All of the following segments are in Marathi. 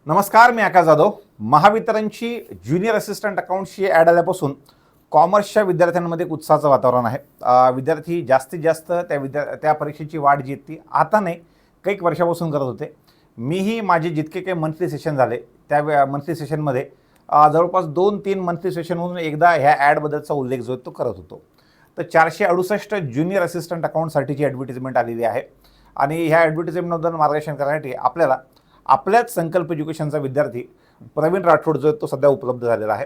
नमस्कार, मी आकाश जाधव. महावितरणची ज्युनियर असिस्टंट अकाउंटची ॲड आल्यापासून कॉमर्सच्या विद्यार्थ्यांमध्ये एक उत्साहाचं वातावरण आहे. विद्यार्थी जास्तीत जास्त त्या परीक्षेची वाट जी ती आता नाही, काही वर्षापासून करत होते. मीही माझे जितके काही मंथली सेशन झाले त्या मंथली सेशनमध्ये जवळपास 2-3 मंथली सेशनमधून एकदा ह्या ॲडबद्दलचा उल्लेख जो आहे तो करत होतो. तर 468 ज्युनियर असिस्टंट अकाउंटसाठीची ॲडव्हर्टिजमेंट आलेली आहे आणि ह्या ॲडव्हर्टिजमेंटबद्दल मार्गदर्शन करण्यासाठी आपल्याला आपल्याच संकल्प एज्युकेशनचा विद्यार्थी प्रवीण राठोड जो तो सध्या उपलब्ध झालेला आहे.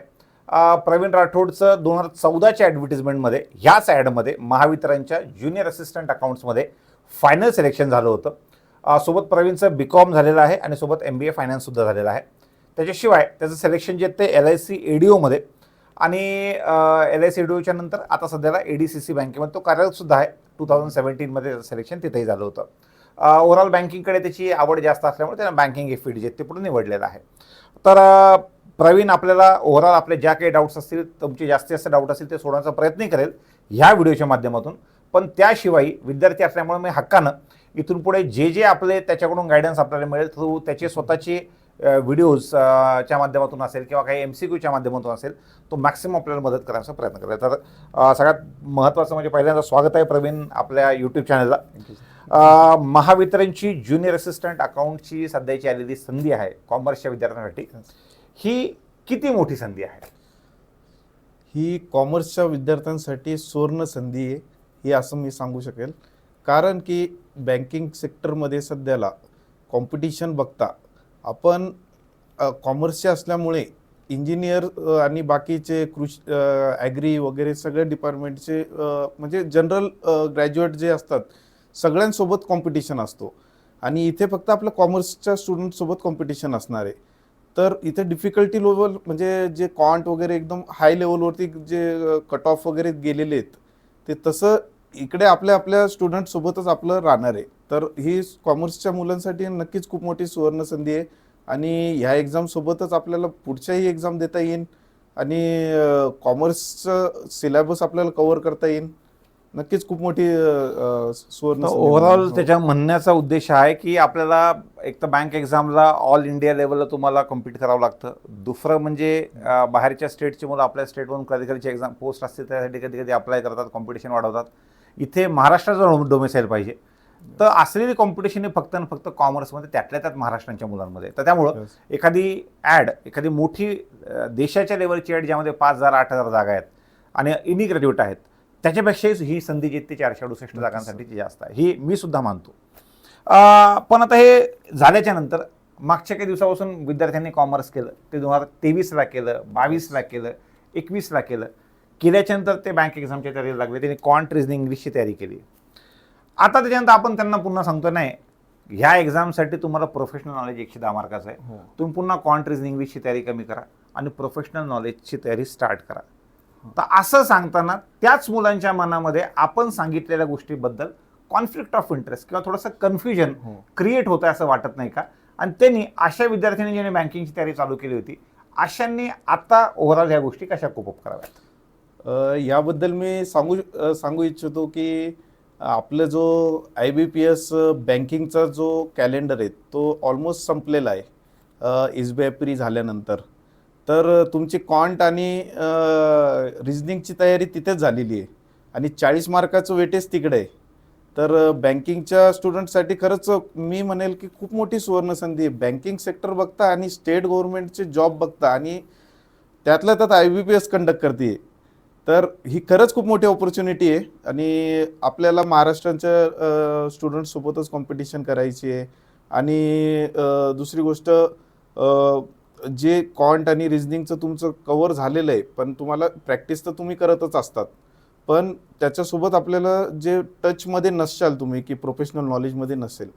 प्रवीण राठोडचं 2014च्या ॲडव्हर्टिजमेंटमध्ये ह्याच ॲडमध्ये महावितरणच्या ज्युनियर असिस्टंट अकाउंट्समध्ये फायनल सिलेक्शन झालं होतं. सोबत प्रवीणचं BCom झालेलं आहे आणि सोबत MBA फायनान्ससुद्धा झालेलं आहे. त्याच्याशिवाय त्याचं सिलेक्शन जे ते LIC ADOमध्ये आणि LIC ADOच्या नंतर आता सध्याला ADCC बँकेमध्ये तो कार्यरतसुद्धा आहे. 2017मध्ये सिलेक्शन तिथेही झालं होतं. ओव्हरऑल बँकिंगकडे त्याची आवड जास्त असल्यामुळे त्यानं बँकिंग हे फील्ड जे ते पुढे निवडलेलं आहे. तर प्रवीण आपल्याला ओव्हरऑल आपले ज्या काही डाऊट्स असतील, तुमचे जास्तीत जास्त डाऊट असतील ते सोडवण्याचा प्रयत्न करेल ह्या व्हिडिओच्या माध्यमातून. पण त्याशिवाय विद्यार्थी असल्यामुळे मी हक्कानं इथून पुढे जे आपले त्याच्याकडून गायडन्स आपल्याला मिळेल थ्रू त्याचे स्वतःचे व्हिडिओजच्या माध्यमातून असेल किंवा काही MCQच्या माध्यमातून असेल, तो मॅक्सिमम आपल्याला मदत करण्याचा प्रयत्न करेल. तर सगळ्यात महत्त्वाचं म्हणजे पहिल्यांदा स्वागत आहे प्रवीण आपल्या यूट्यूब चॅनलला. महावितरणची ज्युनियर असिस्टंट अकाउंटची सध्याची आलेली संधी आहे कॉमर्सच्या विद्यार्थ्यांसाठी, ही किती मोठी संधी आहे? ही कॉमर्सच्या विद्यार्थ्यांसाठी सुवर्ण संधी आहे, हे असं मी सांगू शकेल. कारण की बँकिंग सेक्टरमध्ये सध्याला कॉम्पिटिशन बघता आपण कॉमर्सचे असल्यामुळे इंजिनियर आणि बाकीचे कृषी ॲग्री वगैरे सगळे डिपार्टमेंटचे म्हणजे जनरल ग्रॅज्युएट जे असतात सगळ्यांसोबत कॉम्पिटिशन असतो आणि इथे फक्त आपल्या कॉमर्सच्या स्टुडंटसोबत कॉम्पिटिशन असणार आहे. तर इथे डिफिकल्टी लेवल म्हणजे जे कॉन्ट वगैरे एकदम हाय लेवलवरती जे कट ऑफ वगैरे गेलेले आहेत ते तसं इकडे आपल्या स्टुडंटसोबतच आपलं राहणार आहे. तर ही कॉमर्सच्या मुलांसाठी नक्कीच खूप मोठी सुवर्ण संधी आहे आणि ह्या एक्झामसोबतच आपल्याला पुढच्याही एक्झाम देता येईल आणि कॉमर्सचं सिलेबस आपल्याला कव्हर करता येईल. नक्कीच खूप मोठी सुवर्ण. ओव्हरऑल त्याच्या म्हणण्याचा उद्देश आहे की आपल्याला एक तर बँक एक्झामला ऑल इंडिया लेवलला तुम्हाला कम्पीट करावं लागतं. दुसरं म्हणजे बाहेरच्या स्टेटची मुलं आपल्या स्टेटवरून कधी एक्झाम पोस्ट असते त्यासाठी कधी अप्लाय करतात, कॉम्पिटिशन वाढवतात. इथे महाराष्ट्राचं डोमिसाईल पाहिजे. तर असलेली कॉम्पिटिशन ही फक्त आणि फक्त कॉमर्समध्ये त्यातल्या त्यात महाराष्ट्राच्या मुलांमध्ये. तर त्यामुळं एखादी मोठी देशाच्या लेवलची ॲड ज्यामध्ये 5,000-8,000 जागा आहेत आणि इनिग्रॅज्युएट आहेत, त्याच्यापेक्षाही ही संधी जी ते 468 जागांसाठीची जास्त आहे, ही मी सुद्धा मानतो. पण आता हे झाल्याच्या नंतर मागच्या काही दिवसापासून विद्यार्थ्यांनी कॉमर्स केलं, ते 2023ला केलं, 22ला केलं, 21ला केल्याच्या नंतर ते बँक एक्झामच्या तयारीला लागले. त्यांनी क्वांट रिझनिंग इंग्लिशची तयारी केली. आता त्याच्यानंतर आपण त्यांना पुन्हा सांगतो नाही, ह्या एक्झामसाठी तुम्हाला प्रोफेशनल नॉलेज 110 मार्काचं आहे. तुम्ही पुन्हा क्वांट रिझनिंग इंग्लिशची तयारी कमी करा आणि प्रोफेशनल नॉलेजची तयारी स्टार्ट करा. तर असं सांगताना त्याच मुलांच्या मनामध्ये आपण सांगितलेल्या गोष्टीबद्दल कॉन्फ्लिक्ट ऑफ इंटरेस्ट किंवा थोडंसं कन्फ्युजन क्रिएट होतं असं वाटत नाही का? आणि त्यांनी अशा विद्यार्थ्यांनी ज्यांनी बँकिंगची तयारी चालू केली होती अशांनी आता ओव्हरऑल ह्या गोष्टी कशा कोपअप कराव्यात? याबद्दल मी सांगू इच्छितो की आपलं जो IBPS बँकिंगचा जो कॅलेंडर आहे तो ऑलमोस्ट संपलेला आहे SBI प्री झाल्यानंतर. तर तुमची क्वांट आणि रिझनिंगची तयारी तिथेच झालेली आहे आणि 40 मार्काचं वेटेज तिकडे आहे. तर बँकिंगच्या स्टुडंटसाठी खरंच मी म्हणेल की खूप मोठी सुवर्ण संधी आहे. बँकिंग सेक्टर बघता आणि स्टेट गव्हर्नमेंटचे जॉब बघता आणि त्यातल्या त्यात IBPS कंडक्ट करते, तर ही खरंच खूप मोठी ऑपॉर्च्युनिटी आहे आणि आपल्याला महाराष्ट्राच्या स्टुडंटसोबतच कॉम्पिटिशन करायची आहे. आणि दुसरी गोष्ट, जे क्वांट आणि रिझनिंगचं तुमचं कव्हर झालेलं आहे पण तुम्हाला प्रॅक्टिस तर तुम्ही करतच असतात, पण त्याच्यासोबत आपल्याला जे टचमध्ये नसाल तुम्ही की प्रोफेशनल नॉलेजमध्ये नसेल,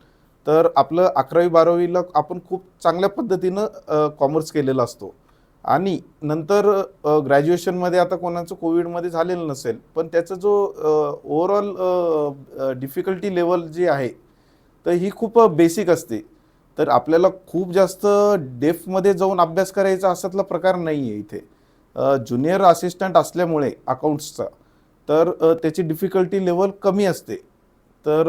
तर आपलं 11वी-12वीला आपण खूप चांगल्या पद्धतीनं कॉमर्स केलेला असतो आणि नंतर ग्रॅज्युएशनमध्ये आता कोणाचं कोविडमध्ये झालेलं नसेल पण त्याचा जो ओव्हरऑल डिफिकल्टी लेवल जी आहे तर ही खूप बेसिक असते. तर आपल्याला खूप जास्त डेप्थमध्ये जाऊन अभ्यास करायचा असातला प्रकार नाही आहे इथे. ज्युनियर असिस्टंट असल्यामुळे अकाउंट्सचा तर त्याची डिफिकल्टी लेवल कमी असते. तर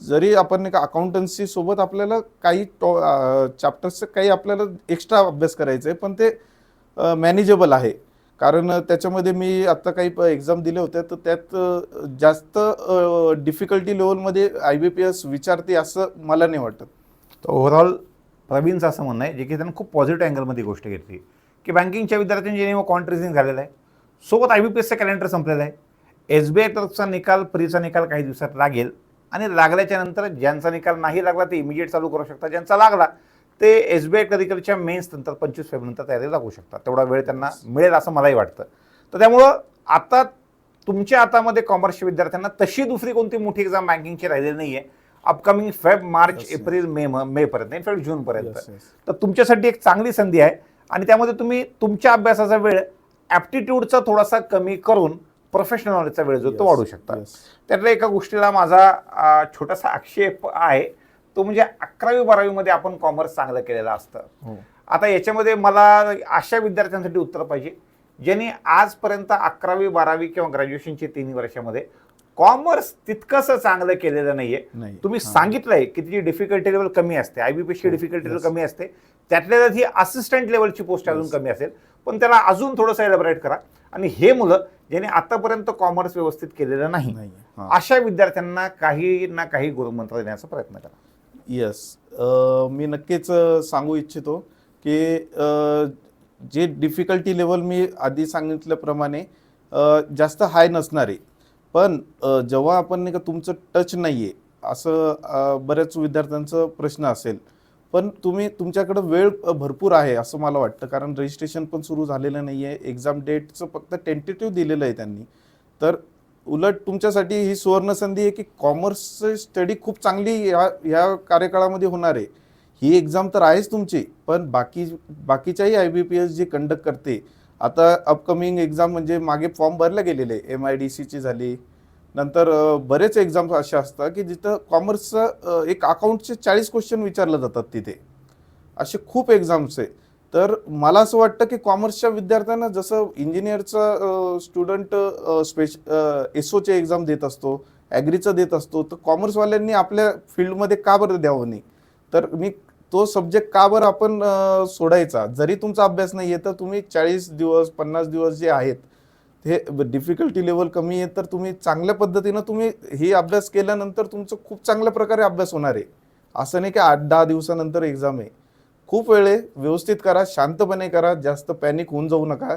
जरी आपण नाही का अकाउंटन्सी सोबत आपल्याला काही चॅप्टर्सचं काही आपल्याला एक्स्ट्रा अभ्यास करायचा आहे, पण ते मॅनेजेबल आहे. कारण त्याच्यामध्ये मी आता काही एक्झाम दिले होते, तर त्यात जास्त डिफिकल्टी लेवलमध्ये IBPS विचारते असं मला नाही वाटत. तर ओव्हरऑल प्रवीणचं असं म्हणणं आहे, जे की त्यांना खूप पॉझिटिव्ह अँगलमध्ये गोष्ट घेतली, की बँकिंगच्या विद्यार्थ्यांचे नेमकं कॉन्ट्रेसिंग झालेलं आहे, सोबत IBPSचं कॅलेंडर संपलेलं आहे, SBI तर्फचा निकाल प्रीचा निकाल काही दिवसात लागेल आणि लागल्याच्या नंतर ज्यांचा निकाल नाही लागला ते इमिजिएट चालू करू शकतात, ज्यांचा लागला ते SBI क्लरिकलच्या मेन्स नंतर 25 फेब्रुवारीनंतर तयारी लागू शकतात. तेवढा वेळ त्यांना मिळेल असं मलाही वाटतं. तर त्यामुळं आता तुमच्या हातामध्ये कॉमर्सच्या विद्यार्थ्यांना तशी दुसरी कोणती मोठी एक्झाम बँकिंगची राहिलेली नाही आहे. Upcoming March Yes, April May पर्यंत, इनफॅक्ट जूनपर्यंत. Yes, yes. तर तुमच्यासाठी एक चांगली संधी आहे आणि त्यामध्ये तुम्ही तुमच्या अभ्यासाचा वेळ ॲप्टिट्यूडचा थोडासा कमी करून प्रोफेशनल नॉलेजचा वेळ जो तो वाढू शकता. Yes. त्यातल्या एका गोष्टीला माझा छोटासा आक्षेप आहे, तो म्हणजे 11वी-12वीमध्ये आपण कॉमर्स चांगलं केलेलं असतं. हो. आता याच्यामध्ये मला अशा विद्यार्थ्यांसाठी उत्तर पाहिजे ज्यांनी आजपर्यंत 11वी-12वी किंवा ग्रॅज्युएशनचे 3 वर्षामध्ये कॉमर्स तितकंसं चांगलं केलेलं नाहीये. नाही. तुम्ही सांगितलंय की तिची डिफिकल्टी लेवल कमी असते, IBPSची डिफिकल्टी लेवल कमी असते, त्यातल्या त्यात ही असिस्टंट लेवलची पोस्ट अजून कमी असेल, पण त्याला अजून थोडंसं एलॅबोरेट करा. आणि हे मुलं ज्यांनी आतापर्यंत कॉमर्स व्यवस्थित केलेलं नाही, अशा विद्यार्थ्यांना काही ना काही गुरुमंत्र देण्याचा प्रयत्न करा. येस, मी नक्कीच सांगू इच्छितो की जे डिफिकल्टी लेवल मी आधी सांगितल्याप्रमाणे जास्त हाय नसणार आहे, पण जेव्हा आपण नाही का तुमचं टच नाही आहे असं बऱ्याच विद्यार्थ्यांचा प्रश्न असेल, पण तुमच्याकडे वेळ भरपूर आहे असं मला वाटतं. कारण रजिस्ट्रेशन पण सुरू झालेलं नाही आहे, एक्झाम डेटचं फक्त टेंटेटिव्ह दिलेलं आहे त्यांनी. तर उलट तुमच्यासाठी ही सुवर्णसंधी आहे की कॉमर्सची स्टडी खूप चांगली ह्या कार्यकाळामध्ये होणार आहे. ही एक्झाम तर आहेच तुमची, पण बाकीच्याही IBPS जी कंडक्ट करते, आता अपकमिंग एक्झाम म्हणजे मागे फॉर्म भरले गेलेले, MIDCची झाली, नंतर बरेच एक्झाम्स अशा असतात की जिथं कॉमर्सचं एक अकाउंटचे 40 क्वेश्चन विचारले जातात तिथे. असे खूप एक्झाम्स आहे. तर मला असं वाटतं की कॉमर्सच्या विद्यार्थ्यांना जसं इंजिनिअरचा स्टुडंट SOचे एक्झाम देत असतो, ॲग्रीचं देत असतो, तर कॉमर्सवाल्यांनी आपल्या फील्डमध्ये का बरं द्यावं नाही? तर मी तो सब्जेक्ट का बरं आपण सोडायचा? जरी तुमचा अभ्यास नाही आहे तर तुम्ही 40 दिवस 50 दिवस जे आहेत हे डिफिकल्टी लेवल कमी आहे, तर तुम्ही चांगल्या पद्धतीनं तुम्ही ही अभ्यास केल्यानंतर तुमचं खूप चांगल्या प्रकारे अभ्यास होणार आहे. असं नाही की 8-10 दिवसानंतर एक्झाम आहे. खूप वेळ आहे, व्यवस्थित करा, शांतपणे करा, जास्त पॅनिक होऊन जाऊ नका.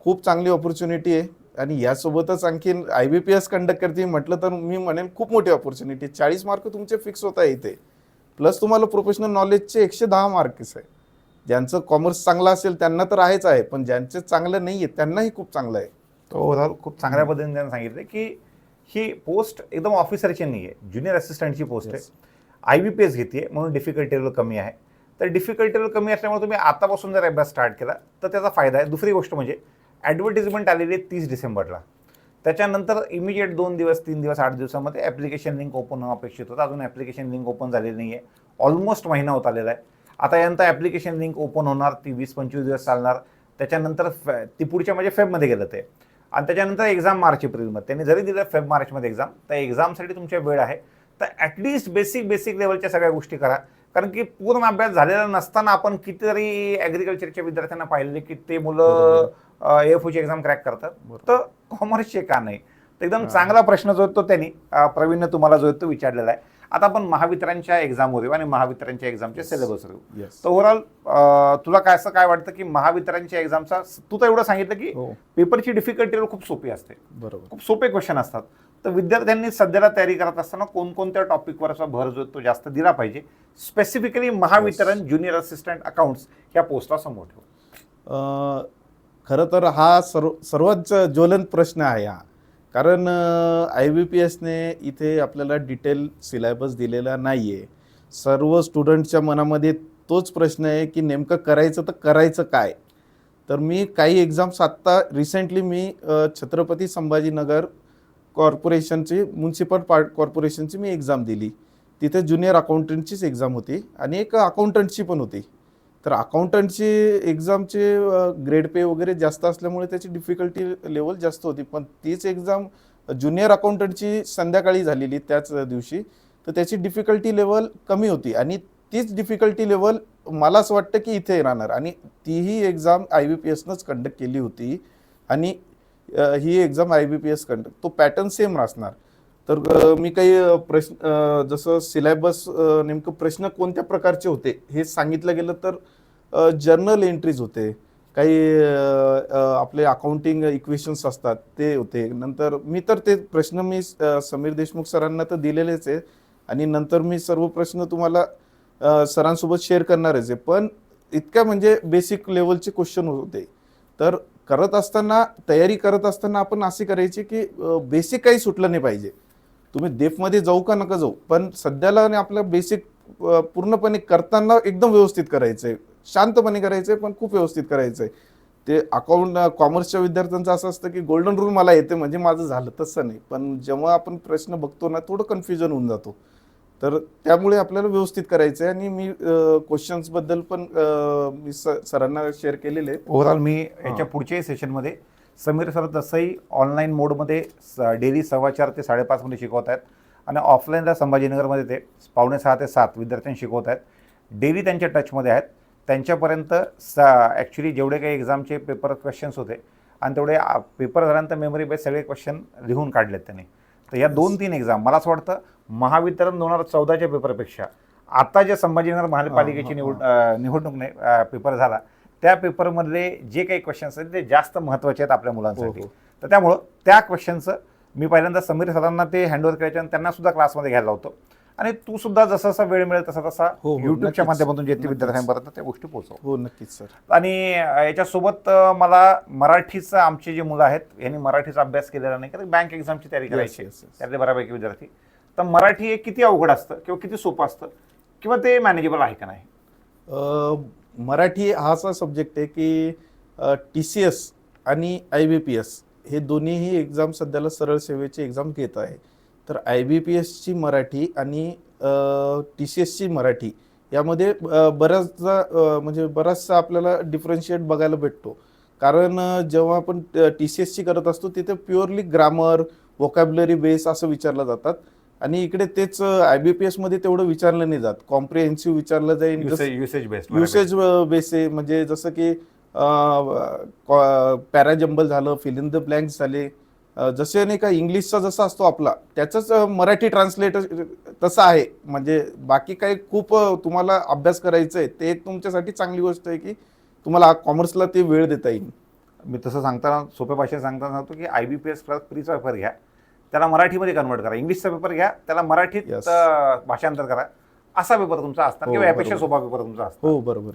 खूप चांगली ऑपॉर्च्युनिटी आहे आणि यासोबतच आणखीन IBPS कंडक्ट करते म्हटलं तर मी म्हणेन खूप मोठी ऑपॉर्च्युनिटी. 40 मार्क तुमचे फिक्स होता इथे, प्लस तुम्हाला प्रोफेशनल नॉलेजचे 110 मार्क्स आहे. ज्यांचं कॉमर्स चांगलं असेल त्यांना तर आहेच आहे, पण ज्यांचे चांगलं नाही आहे त्यांनाही खूप चांगलं आहे. तो ओव्हरऑल खूप चांगल्या पद्धतीने त्यांनी सांगितलं की ही पोस्ट एकदम ऑफिसरची नाही आहे, ज्युनियर असिस्टंटची पोस्ट आहे. IBPS घेते म्हणून डिफिकल्टी लेवल कमी आहे. तर डिफिकल्टी लेवल कमी असल्यामुळे तुम्ही आतापासून जर अभ्यास स्टार्ट केला तर त्याचा फायदा आहे. दुसरी गोष्ट म्हणजे ॲडव्हर्टिजमेंट आलेली आहे 30 डिसेंबरला. त्याच्यानंतर इमिजिएट 2 दिवस 3 दिवस 8 दिवसामध्ये ॲप्लिकेशन लिंक ओपन होणं अपेक्षित होतं. अजून ॲप्लिकेशन लिंक ओपन झालेली नाही आहे, ऑलमोस्ट महिना होत आलेला आहे. आता यानंतर ॲप्लिकेशन लिंक ओपन होणार, ती 20-25 दिवस चालणार. त्याच्यानंतर ती पुढच्या म्हणजे फेबमध्ये गेलं ते, आणि त्याच्यानंतर एक्झाम मार्च-एप्रिलमध्ये. त्यांनी जरी दिलं फेब-मार्चमध्ये एक्झाम, तर एक्झामसाठी तुमच्या वेळ आहे. तर ॲटलिस्ट बेसिक लेवलच्या सगळ्या गोष्टी करा. कारण की पूर्ण अभ्यास झालेला नसताना आपण कितीतरी ॲग्रिकल्चरच्या विद्यार्थ्यांना पाहिलेले की ते मुलं AFOची एक्झाम क्रॅक करतात, तर कॉमर्सचे का नाही? तर एकदम चांगला प्रश्न जो तो त्यांनी प्रवीणने तुम्हाला जो तो विचारलेला आहे. आता आपण महावितरणच्या एक्झामवर येऊ आणि महावितरणच्या एक्झामचे सिलेबसवर येऊ. तर ओव्हरऑल तुला असं काय वाटतं की महावितरणच्या एक्झामचा, तू तर एवढं सांगितलं की पेपरची डिफिकल्टी खूप सोपी असते, बरोबर, खूप सोपे क्वेश्चन असतात. तर विद्यार्थ्यांनी सध्याला तयारी करत असताना कोणकोणत्या टॉपिकवरचा भर जो तो जास्त दिला पाहिजे, specifically Mahavitaran junior assistant accounts ह्या पोस्टला समोर ठेवू? खरं तर हा सर्वात ज्वलंत प्रश्न आहे हा. कारण IBPSने इथे आपल्याला डिटेल सिलेबस दिलेला नाही आहे. सर्व स्टुडंटच्या मनामध्ये तोच प्रश्न आहे की नेमकं करायचं काय? तर मी काही एक्झाम्स आत्ता रिसेंटली मी छत्रपती संभाजीनगर कॉर्पोरेशनची म्युन्सिपल कॉर्पोरेशनची मी एक्झाम दिली. तिथे ज्युनियर अकाउंटंटचीच एक्झाम होती आणि एक अकाउंटंटची पण होती. तर अकाउंटंटची एक्झामचे ग्रेड पे वगैरे जास्त असल्यामुळे त्याची डिफिकल्टी लेवल जास्त होती, पण तीच एक्झाम ज्युनियर अकाउंटंटची संध्याकाळी झालेली त्याच दिवशी, तर त्याची डिफिकल्टी लेवल कमी होती आणि तीच डिफिकल्टी लेवल मला असं वाटतं की इथे राहणार आणि तीही एक्झाम IBPSनंच कंडक्ट केली होती आणि ही एक्झाम IBPS कंडक्ट, तो पॅटर्न सेम असणार. तर मी काही प्रश्न जसं सिलेबस नेमकं प्रश्न कोणत्या प्रकारचे होते हे सांगितलं गेलं तर जर्नल एंट्रीज होते, काही आपले अकाउंटिंग इक्वेशन्स असतात ते होते. नंतर मी तर ते प्रश्न मी समीर देशमुख सरांना तर दिलेलेच आहे आणि नंतर मी सर्व प्रश्न तुम्हाला सरांसोबत शेअर करणारच आहे, पण इतक्या म्हणजे बेसिक लेवलचे क्वेश्चन होते. तर तयारी करत असताना आपण अशी करायची की बेसिक काही सुटलं नाही पाहिजे. तुम्ही डेफमध्ये जाऊ का नका जाऊ, पण सध्याला आणि आपलं बेसिक पूर्णपणे करताना एकदम व्यवस्थित करायचंय, शांतपणे करायचंय, पण खूप व्यवस्थित करायचंय. ते कॉमर्सच्या विद्यार्थ्यांचं असं असतं की गोल्डन रूल मला येते म्हणजे माझं झालं, तसं नाही. पण जेव्हा आपण प्रश्न बघतो ना, थोडं कन्फ्युजन होऊन जातो. तर त्यामुळे आपल्याला व्यवस्थित करायचं आहे आणि मी क्वेश्चन्स बद्दल पण मी सरांना शेअर केलेले आहेत. ओव्हरऑल मी याच्या पुढच्याही सेशनमध्ये समीर सर तसंही ऑनलाईन मोडमध्ये डेली 4:15 ते 5:30 मध्ये शिकवत आहेत आणि ऑफलाईनला संभाजीनगरमध्ये ते 5:45 ते 7 विद्यार्थ्यांना शिकवत आहेत. डेली त्यांच्या टचमध्ये आहेत. त्यांच्यापर्यंत ॲक्च्युली जेवढे काही एक्झामचे पेपर क्वेश्चन्स होते आणि तेवढे पेपर झाल्यानंतर मेमरी बेस सगळे क्वेश्चन लिहून काढलेत त्यांनी. तर या 2-3 एक्झाम मला असं वाटतं महावितरण 2014च्या पेपरपेक्षा आता जे संभाजीनगर महानगरपालिकेची निवडणूक नाही पेपर झाला त्या पेपरमधले जे काही क्वेश्चन्स आहेत ते जास्त महत्त्वाचे आहेत आपल्या मुलांसाठी. तर त्यामुळं त्या क्वेश्चनचं मी पहिल्यांदा समीर सरांना ते हँडओव्हर करायचे आणि त्यांना सुद्धा क्लासमध्ये घ्यायला होतो आणि तू सुद्धा जसा जसा वेळ मिळेल तसा तसा युट्यूबच्या माध्यमातून जे विद्यार्थ्यांपर्यंत त्या गोष्टी पोहोचव. हो नक्कीच सर. आणि याच्यासोबत मला मराठीचं आमचे जे मुलं आहेत यांनी मराठीचा अभ्यास केलेला नाही कारण बँक एक्झामची तयारी करायची त्यातले बऱ्यापैकी विद्यार्थी. तर मराठी हे किती अवघड असतं किंवा किती सोपं असतं किंवा ते मॅनेजेबल आहे का नाही? मराठी हा असा सब्जेक्ट आहे की TCS आणि IBPS हे दोन्हीही एक्झाम सध्याला सरळ सेवेची एक्झाम घेत आहे. तर IBPSची मराठी आणि TCSची मराठी यामध्ये बराचसा आपल्याला डिफरन्शिएट बघायला भेटतो. कारण जेव्हा आपण TCSची करत असतो तिथे प्युअरली ग्रामर, व्होकॅब्युलरी बेस असं विचारलं जातात आणि इकडे तेच IBPS मध्ये तेवढं विचारलं नाही जात. कॉम्प्रिहेन्सिव्ह विचारलं जाईल, युसेज बेस आहे, म्हणजे जसं की पॅराजंबल झालं, फिल इन द ब्लँक्स झाले, जसे नाही का इंग्लिशचा जसा असतो आपला त्याचंच मराठी ट्रान्सलेटर तसं आहे. म्हणजे बाकी काही खूप तुम्हाला अभ्यास करायचं आहे ते तुमच्यासाठी चांगली गोष्ट आहे की तुम्हाला कॉमर्सला ते वेळ देता येईल. मी तसं सांगताना सोप्या भाषेत सांगताना सांगतो की IBPS प्रीचा पेपर घ्या, त्याला मराठीमध्ये कन्वर्ट करा, इंग्लिशचा पेपर घ्या त्याला मराठीत भाषांतर करा, असा पेपर तुमचा असणार किंवा यापेक्षा सोपा पेपर तुमचा असतो. हो बरोबर.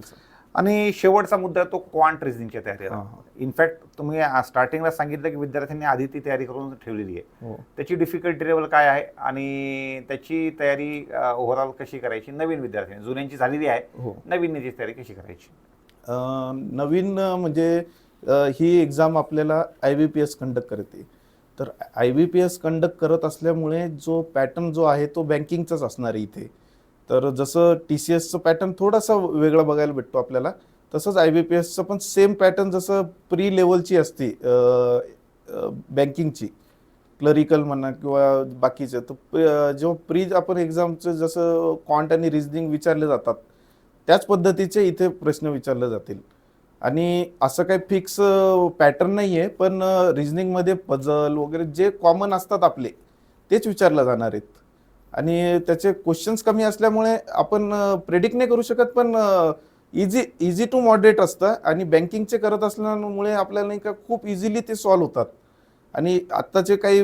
आणि शेवटचा मुद्दा तो क्वांट रिझनिंगच्या तयारीला. इनफॅक्ट तुम्ही स्टार्टिंगला सांगितलं की विद्यार्थ्यांनी आधी ती तयारी करून ठेवलेली आहे. त्याची डिफिकल्टी लेवल काय आहे आणि त्याची तयारी ओव्हरऑल कशी करायची नवीन विद्यार्थ्यांनी, जुन्यांची झालेली आहे, नवीन त्याची तयारी कशी करायची? नवीन म्हणजे ही एक्झाम आपल्याला IBPS कंडक्ट करते. तर IBPS कंडक्ट करत असल्यामुळे जो पॅटर्न जो आहे तो बँकिंगचाच असणार आहे इथे. तर जसं TCSचं पॅटर्न थोडासा वेगळा बघायला भेटतो आपल्याला, तसंच IBPSचं पण सेम पॅटर्न जसं प्री लेवलची असते बँकिंगची, क्लरिकल म्हणा किंवा बाकीचं. तर जेव्हा प्री आपण एक्झामचं जसं क्वांट आणि रिझनिंग विचारले जातात त्याच पद्धतीचे इथे प्रश्न विचारले जातील. आणि असं काही फिक्स पॅटर्न नाही आहे, पण रिझनिंगमध्ये पझल वगैरे जे कॉमन असतात आपले तेच विचारले जाणार आहेत आणि त्याचे क्वेश्चन्स कमी असल्यामुळे आपण प्रेडिक्ट नाही करू शकत, पण इझी टू मॉडरेट असतं आणि बँकिंगचे करत असल्यामुळे आपल्याला नाही का खूप इझिली ते सॉल्व्ह होतात. आणि आत्ताचे काही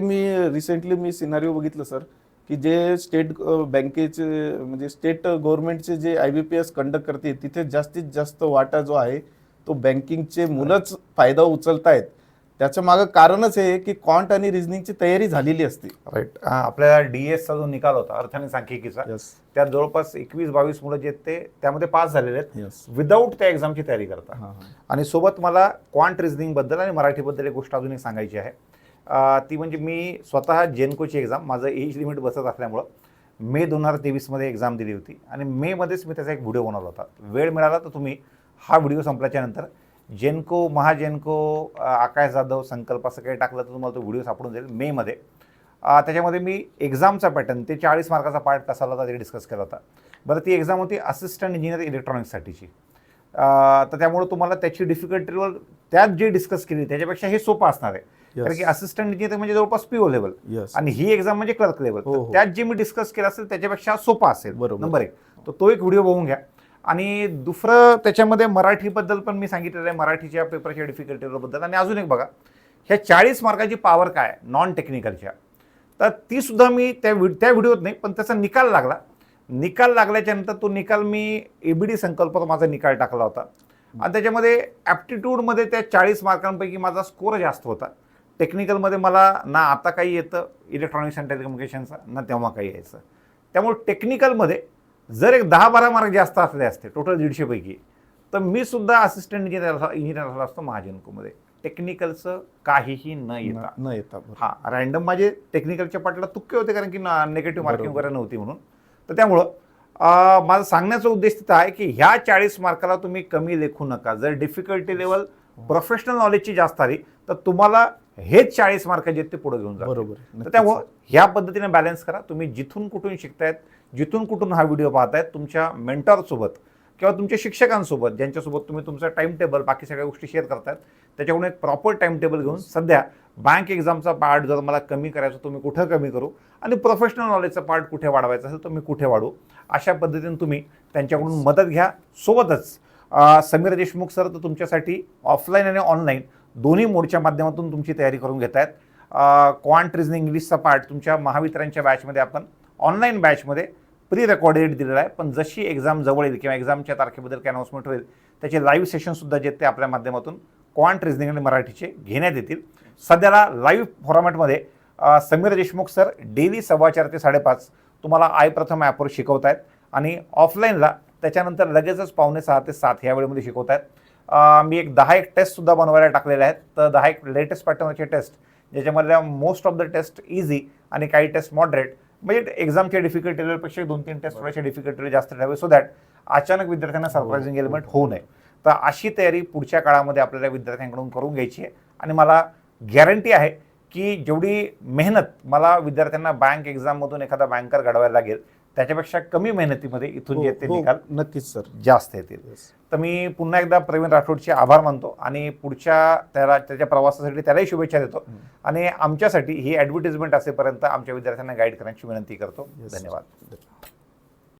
रिसेंटली मी सिनारिओ बघितलं सर की जे स्टेट बँकेचे म्हणजे स्टेट गव्हर्नमेंटचे जे IBPS कंडक्ट करते तिथे जास्तीत जास्त वाटा जो आहे तो बँकिंगचे मुलंच फायदा उचलतायत. त्याच्या मागं कारणच आहे की क्वांट आणि रिझनिंगची तयारी झालेली असते. राईट. आपल्या DS चा जो निकाल होता अर्थ आणि सांख्यिकीचा त्यात जवळपास 21-22 मुलं जे ते त्यामध्ये पास झालेले आहेत विदाऊट त्या एक्झामची तयारी करता. आणि सोबत मला क्वांट रिझनिंग बद्दल आणि मराठीबद्दल एक गोष्ट अजून एक सांगायची आहे. ती म्हणजे मी स्वतः जेनकोची एक्झाम, माझं एज लिमिट बसत असल्यामुळं मे 2023 मध्ये एक्झाम दिली होती आणि मे मध्येच मी त्याचा एक व्हिडिओ बनवला होता. वेळ मिळाला तर तुम्ही हा व्हिडिओ संपल्याच्या नंतर जेनको, महाजेनको, आकाश जाधव, संकल्प असं काही टाकलं तर तुम्हाला तो व्हिडिओ सापडून जाईल. मे मध्ये त्याच्यामध्ये मी एक्झामचा पॅटर्न ते 40 मार्काचा पार्ट कसा होता ते डिस्कस केला होता. बरं, ती एक्झाम होती असिस्टंट इंजिनियर इलेक्ट्रॉनिक्ससाठीची. तर त्यामुळे तुम्हाला त्याची डिफिकल्टीवर त्यात जे डिस्कस केली त्याच्यापेक्षा हे सोपं असणार आहे. कारण की असिस्टंट इंजिनियर म्हणजे जवळपास PO लेवल आणि ही एक्झाम म्हणजे क्लर्क लेवल. त्यात जे मी डिस्कस केलं असेल त्याच्यापेक्षा सोपं असेल. नंबर 1 तो एक व्हिडिओ बघून घ्या. आणि दुसरं त्याच्यामध्ये मराठीबद्दल पण मी सांगितलेलं आहे, मराठीच्या पेपरच्या डिफिकल्टीबद्दल. आणि अजून एक बघा, ह्या 40 मार्काची पॉवर काय नॉन टेक्निकलच्या, तर ती सुद्धा मी त्या व्हिडिओत नाही, पण त्याचा निकाल लागल्याच्या नंतर तो निकाल मी ABD संकल्पावर माझा निकाल टाकला होता. आणि त्याच्यामध्ये ॲप्टिट्यूडमध्ये त्या 40 मार्कांपैकी माझा स्कोर जास्त होता. टेक्निकलमध्ये मला ना आता काही येतं इलेक्ट्रॉनिक्स अँड टेलिकम्युनिकेशनचा, ना तेव्हा काही यायचं. त्यामुळे टेक्निकलमध्ये जर एक 10-12 मार्क जास्त असले असते टोटल 150 पैकी, तर मी सुद्धा असिस्टंट इंजिनियर झाला असतो महाजनकोमध्ये. टेक्निकलचं काहीही न येता हा रॅन्डम माझे टेक्निकलच्या पाठला तुक्के होते, कारण की निगेटिव्ह मार्किंग वगैरे नव्हती म्हणून. तर त्यामुळं माझा सांगण्याचा उद्देश तिथं आहे की ह्या 40 मार्काला तुम्ही कमी लेखू नका. जर डिफिकल्टी लेवल प्रोफेशनल नॉलेजची जास्त आली तर तुम्हाला हेच 40 मार्क जे ते पुढे घेऊन जातात. तर त्यामुळं ह्या पद्धतीने बॅलन्स करा. तुम्ही जिथून कुठून शिकतायत, जिथून कुठून हा व्हिडिओ पाहतायत, तुमच्या मेंटॉरसोबत किंवा तुमच्या शिक्षकांसोबत ज्यांच्यासोबत तुम्ही तुमचा टाइम टेबल बाकी सगळ्या गोष्टी शेअर करतायत, त्याच्याकडून एक प्रॉपर टाइम टेबल घेऊन सध्या बँक एक्झामचा पार्ट जर मला कमी करायचा तुम्ही कुठं कमी करू आणि प्रोफेशनल नॉलेजचा पार्ट कुठे वाढवायचा असेल तर मी कुठे वाढू, अशा पद्धतीने तुम्ही त्यांच्याकडून मदत घ्या. सोबतच समीर देशमुख सर तर तुमच्यासाठी ऑफलाईन आणि ऑनलाईन दोन्ही मोडच्या माध्यमातून तुमची तयारी करून घेत आहेत. क्वांट रिझनिंग इंग्लिशचा पार्ट तुमच्या महावितरणच्या बॅचमध्ये आपण ऑनलाईन बॅचमध्ये प्री रेकॉर्डेड दिलेला आहे. पण जशी एक्झाम जवळ येईल किंवा एक्झामच्या तारखेबद्दल काही अनाउन्समेंट होईल त्याचे लाईव्ह सेशनसुद्धा जे ते आपल्या माध्यमातून क्वांट रिझनिंग आणि मराठीचे घेण्यात येतील. सध्याला लाईव्ह फॉर्मॅटमध्ये समीर देशमुख सर डेली 4:15 ते 5:30 तुम्हाला प्रथम ॲपवर शिकवत आहेत आणि ऑफलाईनला त्याच्यानंतर लगेचच 6:45 ते 7 या वेळेमध्ये शिकवत आहेत. मी एक 10 टेस्टसुद्धा बनवायला टाकलेल्या आहेत. तर 10 लेटेस्ट पॅटर्नचे टेस्ट ज्याच्यामधल्या most of the test easy आणि काही टेस्ट मॉडरेट, म्हणजे एक्झामच्या डिफिकल्टी लेवलपेक्षा 2-3 टेस्ट थोड्याशा डिफिकल्टी जास्त ठरावे, सो दॅट अचानक विद्यार्थ्यांना सरप्रायझिंग एलिमेंट होऊ नये. तर अशी तयारी पुढच्या काळामध्ये आपल्याला विद्यार्थ्यांकडून करून घ्यायची आहे. आणि मला गॅरंटी आहे की जेवढी मेहनत मला विद्यार्थ्यांना बँक एक्झाममधून एखादा बँकर घडवायला लागेल त्याच्यापेक्षा कमी मेहनतीमध्ये इथून जे ते निकाल नक्कीच सर जास्त येतील. तर मी पुन्हा एकदा प्रवीण राठोडचे आभार मानतो आणि पुढच्या त्याच्या प्रवासासाठी त्यालाही शुभेच्छा देतो. आणि आमच्यासाठी ही ॲडव्हर्टिजमेंट असेपर्यंत आमच्या विद्यार्थ्यांना गाईड करण्याची विनंती करतो. धन्यवाद.